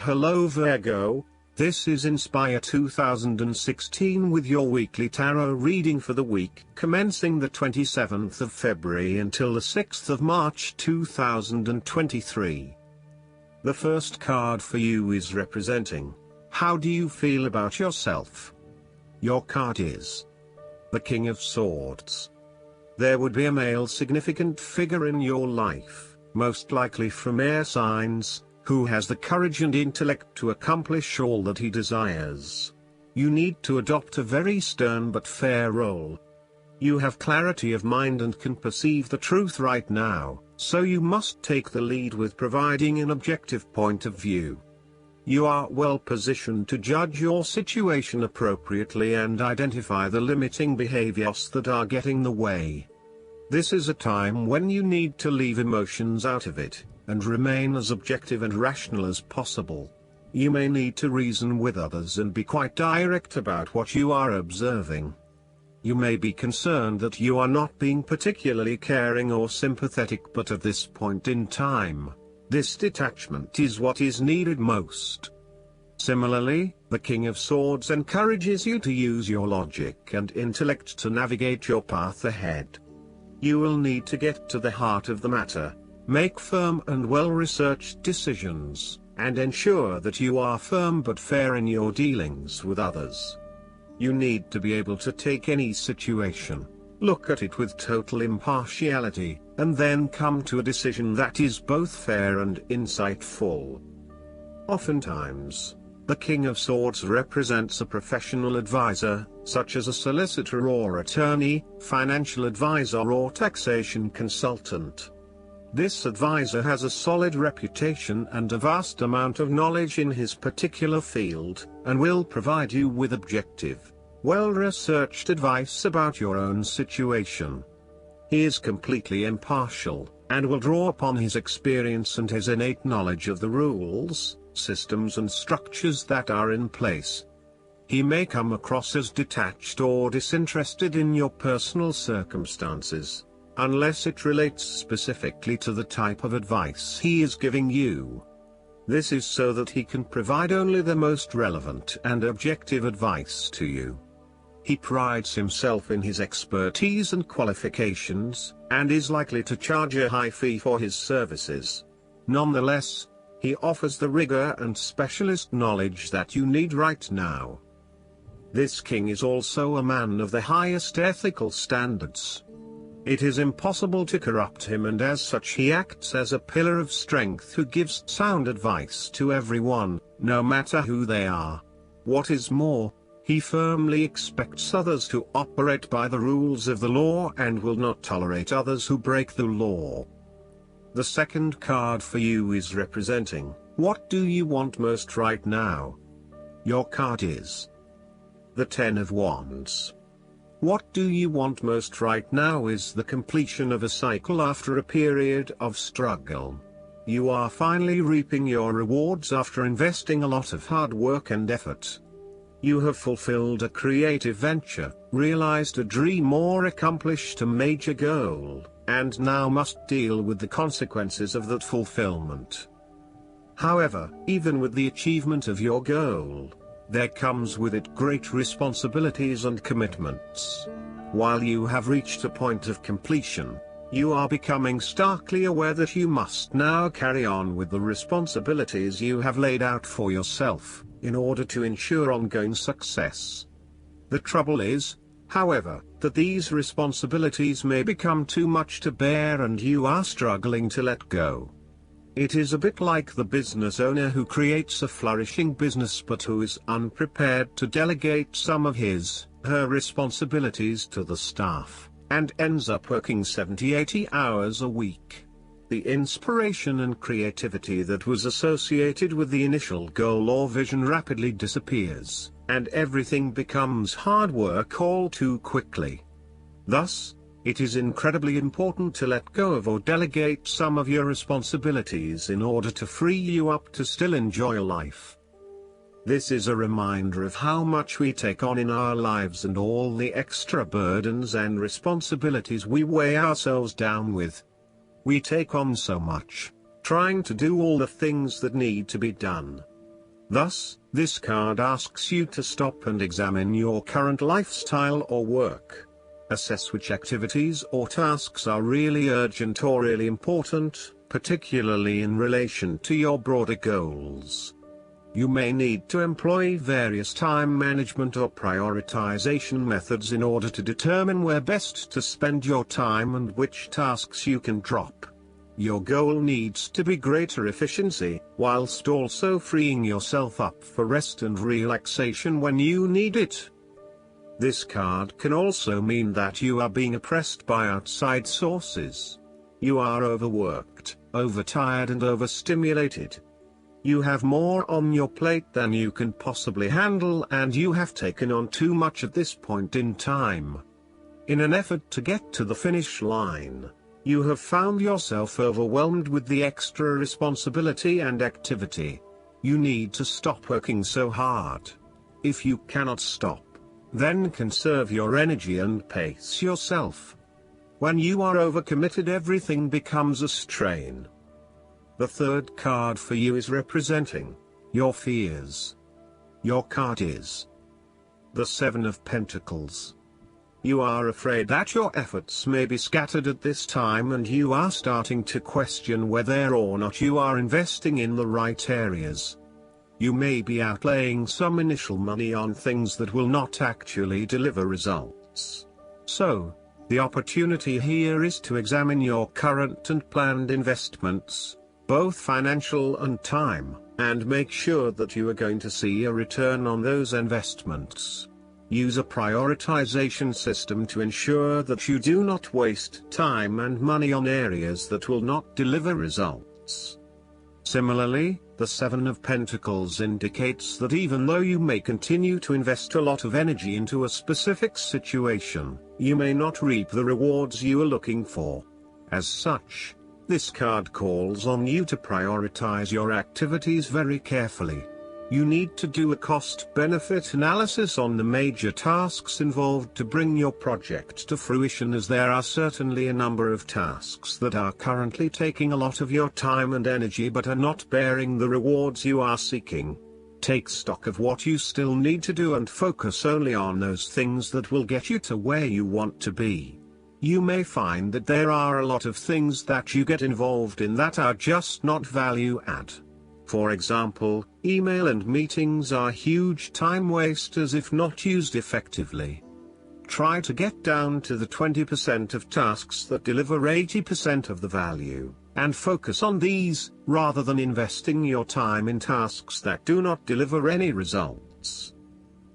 Hello Virgo, this is Inspire 2016 with your weekly tarot reading for the week commencing the 27th of February until the 6th of March 2023. The first card for you is representing, how do you feel about yourself? Your card is the King of Swords. There would be a male significant figure in your life, most likely from air signs, who has the courage and intellect to accomplish all that he desires. You need to adopt a very stern but fair role. You have clarity of mind and can perceive the truth right now, so you must take the lead with providing an objective point of view. You are well positioned to judge your situation appropriately and identify the limiting behaviors that are getting in the way. This is a time when you need to leave emotions out of it, and remain as objective and rational as possible. You may need to reason with others and be quite direct about what you are observing. You may be concerned that you are not being particularly caring or sympathetic, but at this point in time, this detachment is what is needed most. Similarly, the King of Swords encourages you to use your logic and intellect to navigate your path ahead. You will need to get to the heart of the matter, make firm and well-researched decisions, and ensure that you are firm but fair in your dealings with others. You need to be able to take any situation, look at it with total impartiality, and then come to a decision that is both fair and insightful. Oftentimes, the King of Swords represents a professional advisor, such as a solicitor or attorney, financial advisor or taxation consultant. This advisor has a solid reputation and a vast amount of knowledge in his particular field, and will provide you with objective, well-researched advice about your own situation. He is completely impartial, and will draw upon his experience and his innate knowledge of the rules, systems and structures that are in place. He may come across as detached or disinterested in your personal circumstances, unless it relates specifically to the type of advice he is giving you. This is so that he can provide only the most relevant and objective advice to you. He prides himself in his expertise and qualifications, and is likely to charge a high fee for his services. Nonetheless, he offers the rigor and specialist knowledge that you need right now. This king is also a man of the highest ethical standards. It is impossible to corrupt him, and as such he acts as a pillar of strength who gives sound advice to everyone, no matter who they are. What is more, he firmly expects others to operate by the rules of the law and will not tolerate others who break the law. The second card for you is representing, what do you want most right now? Your card is the Ten of Wands. What do you want most right now is the completion of a cycle after a period of struggle. You are finally reaping your rewards after investing a lot of hard work and effort. You have fulfilled a creative venture, realized a dream or accomplished a major goal, and now must deal with the consequences of that fulfillment. However, even with the achievement of your goal, there comes with it great responsibilities and commitments. While you have reached a point of completion, you are becoming starkly aware that you must now carry on with the responsibilities you have laid out for yourself, in order to ensure ongoing success. The trouble is, however, that these responsibilities may become too much to bear and you are struggling to let go. It is a bit like the business owner who creates a flourishing business but who is unprepared to delegate some of her responsibilities to the staff, and ends up working 70-80 hours a week. The inspiration and creativity that was associated with the initial goal or vision rapidly disappears, and everything becomes hard work all too quickly. Thus, it is incredibly important to let go of or delegate some of your responsibilities in order to free you up to still enjoy life. This is a reminder of how much we take on in our lives and all the extra burdens and responsibilities we weigh ourselves down with. We take on so much, trying to do all the things that need to be done. Thus, this card asks you to stop and examine your current lifestyle or work. Assess which activities or tasks are really urgent or really important, particularly in relation to your broader goals. You may need to employ various time management or prioritization methods in order to determine where best to spend your time and which tasks you can drop. Your goal needs to be greater efficiency, whilst also freeing yourself up for rest and relaxation when you need it. This card can also mean that you are being oppressed by outside sources. You are overworked, overtired and overstimulated. You have more on your plate than you can possibly handle, and you have taken on too much at this point in time. In an effort to get to the finish line, you have found yourself overwhelmed with the extra responsibility and activity. You need to stop working so hard. If you cannot stop, then conserve your energy and pace yourself. When you are overcommitted, everything becomes a strain. The third card for you is representing your fears. Your card is the Seven of Pentacles. You are afraid that your efforts may be scattered at this time, and you are starting to question whether or not you are investing in the right areas. You may be outlaying some initial money on things that will not actually deliver results. So, the opportunity here is to examine your current and planned investments, both financial and time, and make sure that you are going to see a return on those investments. Use a prioritization system to ensure that you do not waste time and money on areas that will not deliver results. Similarly, the Seven of Pentacles indicates that even though you may continue to invest a lot of energy into a specific situation, you may not reap the rewards you are looking for. As such, this card calls on you to prioritize your activities very carefully. You need to do a cost-benefit analysis on the major tasks involved to bring your project to fruition, as there are certainly a number of tasks that are currently taking a lot of your time and energy but are not bearing the rewards you are seeking. Take stock of what you still need to do and focus only on those things that will get you to where you want to be. You may find that there are a lot of things that you get involved in that are just not value add. For example, email and meetings are huge time wasters if not used effectively. Try to get down to the 20% of tasks that deliver 80% of the value, and focus on these, rather than investing your time in tasks that do not deliver any results.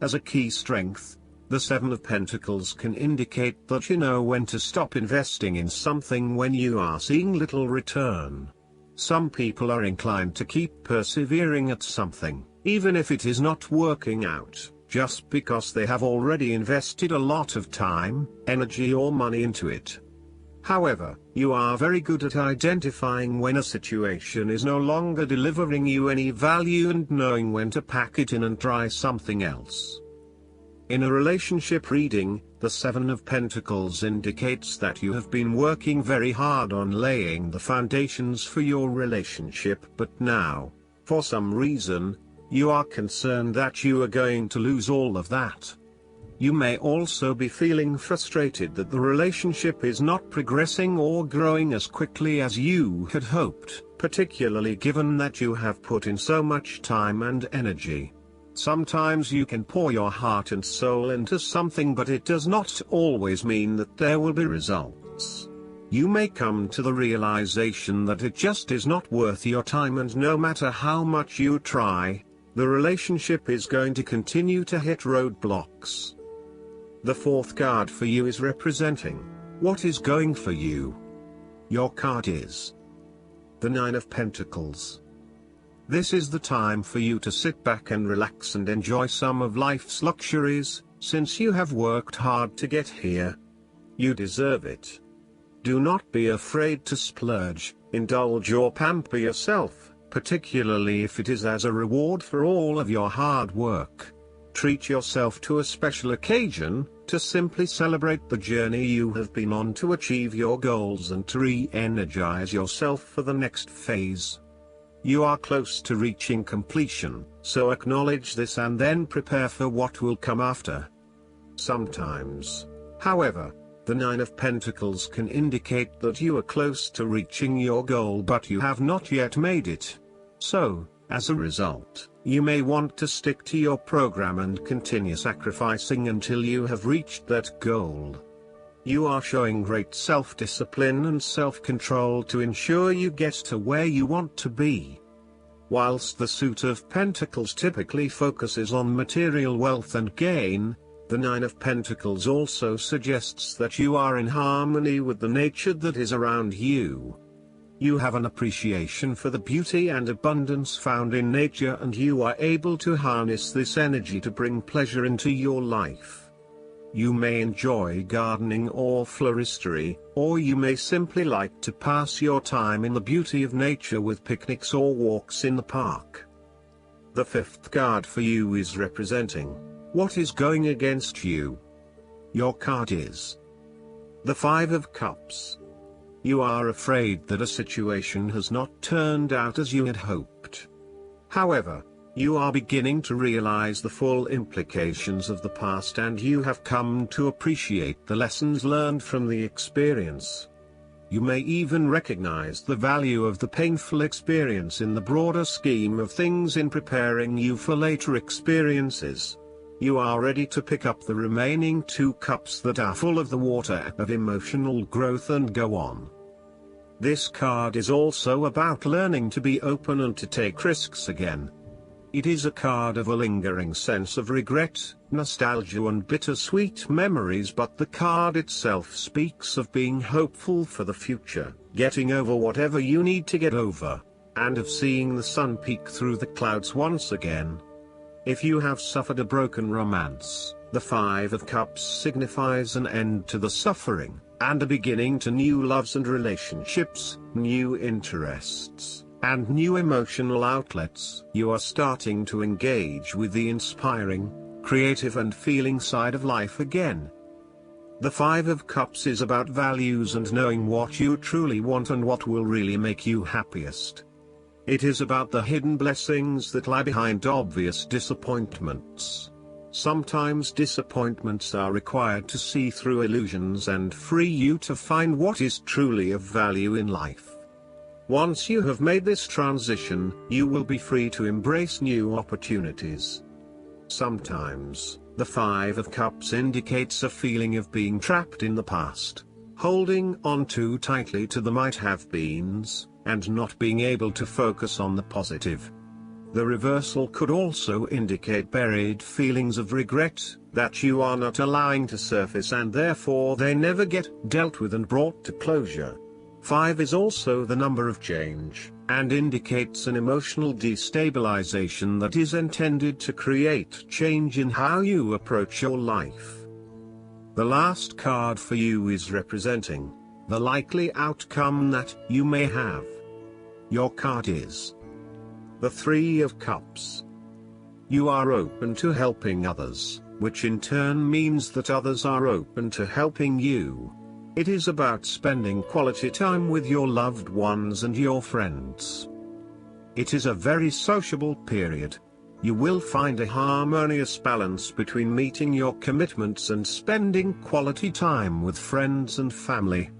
As a key strength, the Seven of Pentacles can indicate that you know when to stop investing in something when you are seeing little return. Some people are inclined to keep persevering at something, even if it is not working out, just because they have already invested a lot of time, energy or money into it. However, you are very good at identifying when a situation is no longer delivering you any value and knowing when to pack it in and try something else. In a relationship reading, the Seven of Pentacles indicates that you have been working very hard on laying the foundations for your relationship, but now, for some reason, you are concerned that you are going to lose all of that. You may also be feeling frustrated that the relationship is not progressing or growing as quickly as you had hoped, particularly given that you have put in so much time and energy. Sometimes you can pour your heart and soul into something, but it does not always mean that there will be results. You may come to the realization that it just is not worth your time, and no matter how much you try, the relationship is going to continue to hit roadblocks. The fourth card for you is representing what is going for you. Your card is the Nine of Pentacles. This is the time for you to sit back and relax and enjoy some of life's luxuries, since you have worked hard to get here. You deserve it. Do not be afraid to splurge, indulge or pamper yourself, particularly if it is as a reward for all of your hard work. Treat yourself to a special occasion, to simply celebrate the journey you have been on to achieve your goals and to re-energize yourself for the next phase. You are close to reaching completion, so acknowledge this and then prepare for what will come after. Sometimes, however, the Nine of Pentacles can indicate that you are close to reaching your goal but you have not yet made it. So, as a result, you may want to stick to your program and continue sacrificing until you have reached that goal. You are showing great self-discipline and self-control to ensure you get to where you want to be. Whilst the Suit of Pentacles typically focuses on material wealth and gain, the Nine of Pentacles also suggests that you are in harmony with the nature that is around you. You have an appreciation for the beauty and abundance found in nature, and you are able to harness this energy to bring pleasure into your life. You may enjoy gardening or floristery, or you may simply like to pass your time in the beauty of nature with picnics or walks in the park. The fifth card for you is representing what is going against you. Your card is the Five of Cups. You are afraid that a situation has not turned out as you had hoped. However, you are beginning to realize the full implications of the past, and you have come to appreciate the lessons learned from the experience. You may even recognize the value of the painful experience in the broader scheme of things in preparing you for later experiences. You are ready to pick up the remaining two cups that are full of the water of emotional growth and go on. This card is also about learning to be open and to take risks again. It is a card of a lingering sense of regret, nostalgia and bittersweet memories, but the card itself speaks of being hopeful for the future, getting over whatever you need to get over, and of seeing the sun peek through the clouds once again. If you have suffered a broken romance, the Five of Cups signifies an end to the suffering, and a beginning to new loves and relationships, new interests, and new emotional outlets. You are starting to engage with the inspiring, creative and feeling side of life again. The Five of Cups is about values and knowing what you truly want and what will really make you happiest. It is about the hidden blessings that lie behind obvious disappointments. Sometimes disappointments are required to see through illusions and free you to find what is truly of value in life. Once you have made this transition, you will be free to embrace new opportunities. Sometimes, the Five of Cups indicates a feeling of being trapped in the past, holding on too tightly to the might-have-beens, and not being able to focus on the positive. The reversal could also indicate buried feelings of regret, that you are not allowing to surface and therefore they never get dealt with and brought to closure. 5 is also the number of change, and indicates an emotional destabilization that is intended to create change in how you approach your life. The last card for you is representing the likely outcome that you may have. Your card is the Three of Cups. You are open to helping others, which in turn means that others are open to helping you. It is about spending quality time with your loved ones and your friends. It is a very sociable period. You will find a harmonious balance between meeting your commitments and spending quality time with friends and family.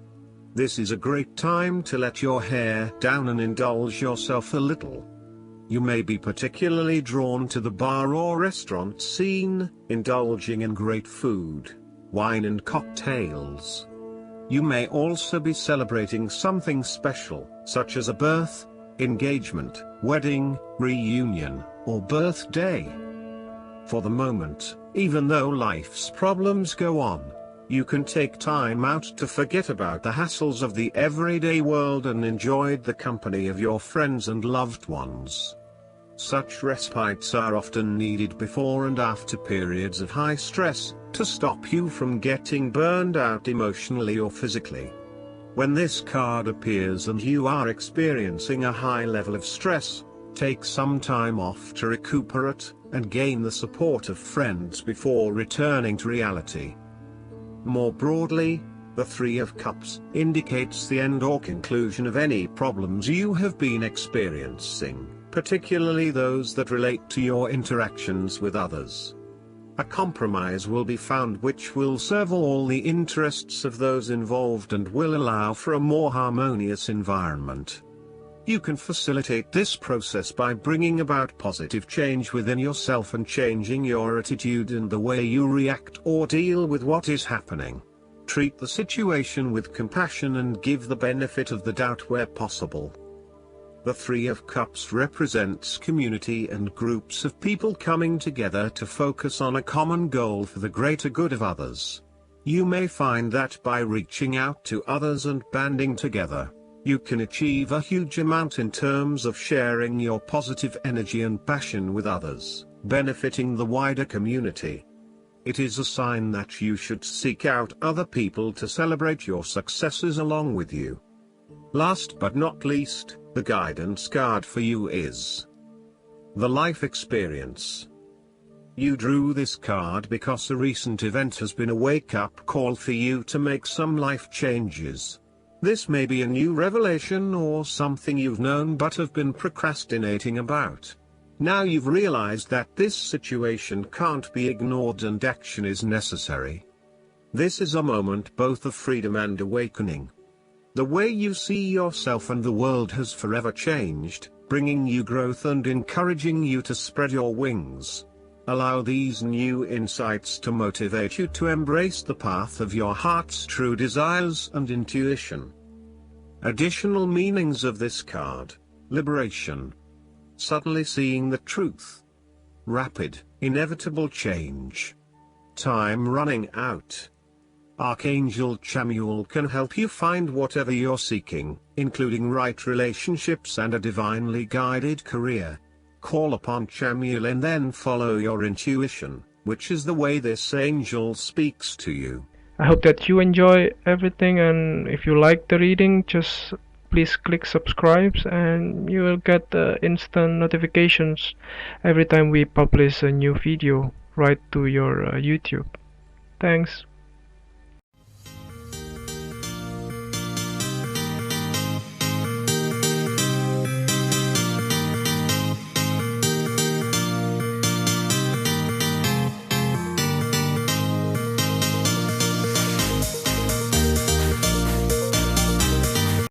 This is a great time to let your hair down and indulge yourself a little. You may be particularly drawn to the bar or restaurant scene, indulging in great food, wine and cocktails. You may also be celebrating something special, such as a birth, engagement, wedding, reunion, or birthday. For the moment, even though life's problems go on, you can take time out to forget about the hassles of the everyday world and enjoy the company of your friends and loved ones. Such respites are often needed before and after periods of high stress, to stop you from getting burned out emotionally or physically. When this card appears and you are experiencing a high level of stress, take some time off to recuperate, and gain the support of friends before returning to reality. More broadly, The Three of Cups indicates the end or conclusion of any problems you have been experiencing, particularly those that relate to your interactions with others. A compromise will be found which will serve all the interests of those involved and will allow for a more harmonious environment. You can facilitate this process by bringing about positive change within yourself and changing your attitude and the way you react or deal with what is happening. Treat the situation with compassion and give the benefit of the doubt where possible. The Three of Cups represents community and groups of people coming together to focus on a common goal for the greater good of others. You may find that by reaching out to others and banding together, you can achieve a huge amount in terms of sharing your positive energy and passion with others, benefiting the wider community. It is a sign that you should seek out other people to celebrate your successes along with you. Last but not least, the guidance card for you is the Life Experience. You drew this card because a recent event has been a wake-up call for you to make some life changes. This may be a new revelation or something you've known but have been procrastinating about. Now you've realized that this situation can't be ignored and action is necessary. This is a moment both of freedom and awakening. The way you see yourself and the world has forever changed, bringing you growth and encouraging you to spread your wings. Allow these new insights to motivate you to embrace the path of your heart's true desires and intuition. Additional meanings of this card: liberation, suddenly seeing the truth, rapid, inevitable change, time running out. Archangel Chamuel can help you find whatever you're seeking, including right relationships and a divinely guided career. Call upon Chamuel and then follow your intuition, which is the way this angel speaks to you. I hope that you enjoy everything, and if you like the reading, just please click subscribe and you will get instant notifications every time we publish a new video right to your YouTube. Thanks.